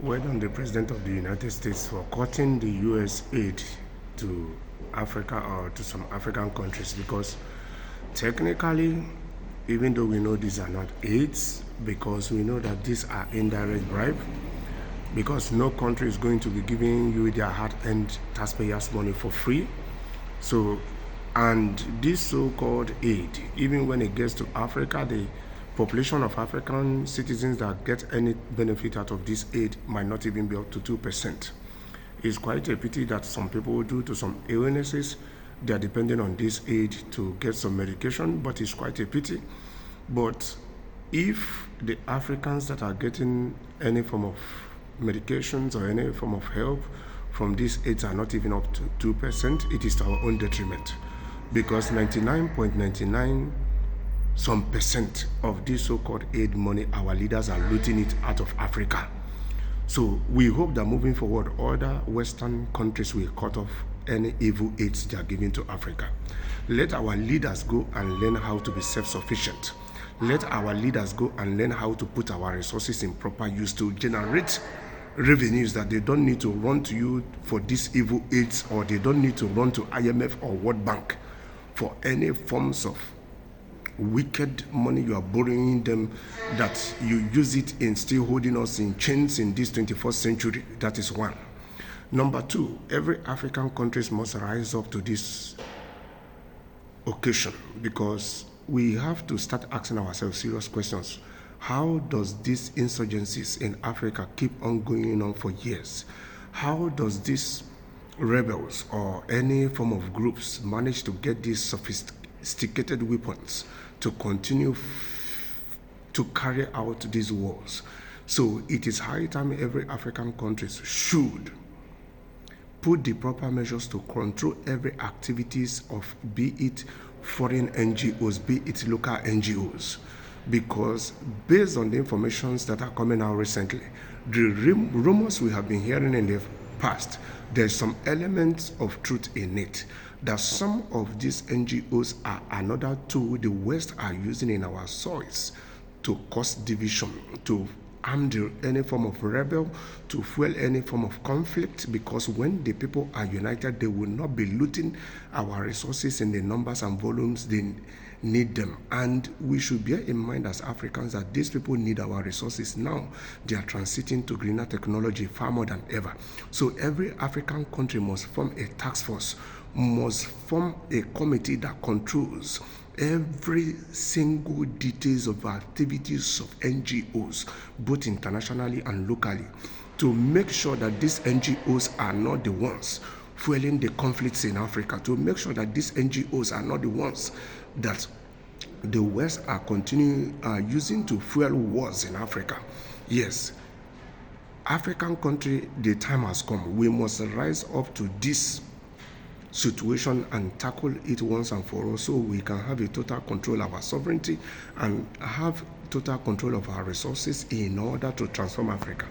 Well done, the President of the United States, for cutting the U.S. aid to Africa or to some African countries, because technically, even though we know these are not aids, because we know that these are indirect bribe, because no country is going to be giving you their hard-earned taxpayers' money for free. So, and this so-called aid, even when it gets to Africa, the population of African citizens that get any benefit out of this aid might not even be up to 2%. It's quite a pity that some people, due to some illnesses, they are depending on this aid to get some medication, but it's quite a pity. But if the Africans that are getting any form of medications or any form of help from these aids are not even up to 2%, it is to our own detriment, because 99.99 some percent of this so-called aid money, our leaders are looting it out of Africa. So we hope that moving forward, other Western countries will cut off any evil aids they are giving to Africa. Let our leaders go and learn how to be self-sufficient. Let our leaders go and learn how to put our resources in proper use to generate revenues, that they don't need to run to you for these evil aids, or they don't need to run to IMF or World Bank for any forms of wicked money you are borrowing them, that you use it in still holding us in chains in this 21st century. That is one. Number two, every African country must rise up to this occasion, because we have to start asking ourselves serious questions. How does these insurgencies in Africa keep on going on for years? How does these rebels or any form of groups manage to get these sophisticated weapons to continue to carry out these wars? So it is high time every African country should put the proper measures to control every activities of, be it foreign NGOs, be it local NGOs, because based on the informations that are coming out recently, the rumors we have been hearing in the past, there's some elements of truth in it, that some of these NGOs are another tool the West are using in our soils to cause division, to arm any form of rebel, to fuel any form of conflict, because when the people are united, they will not be looting our resources in the numbers and volumes they need them. And we should bear in mind as Africans that these people need our resources now. They are transiting to greener technology far more than ever. So every African country must form a task force, must form a committee that controls every single details of activities of NGOs, both internationally and locally, to make sure that these NGOs are not the ones fueling the conflicts in Africa, to make sure that these NGOs are not the ones that the West are continuing using to fuel wars in Africa. Yes, African country, the time has come. We must rise up to this situation and tackle it once and for all, so we can have a total control of our sovereignty and have total control of our resources in order to transform Africa.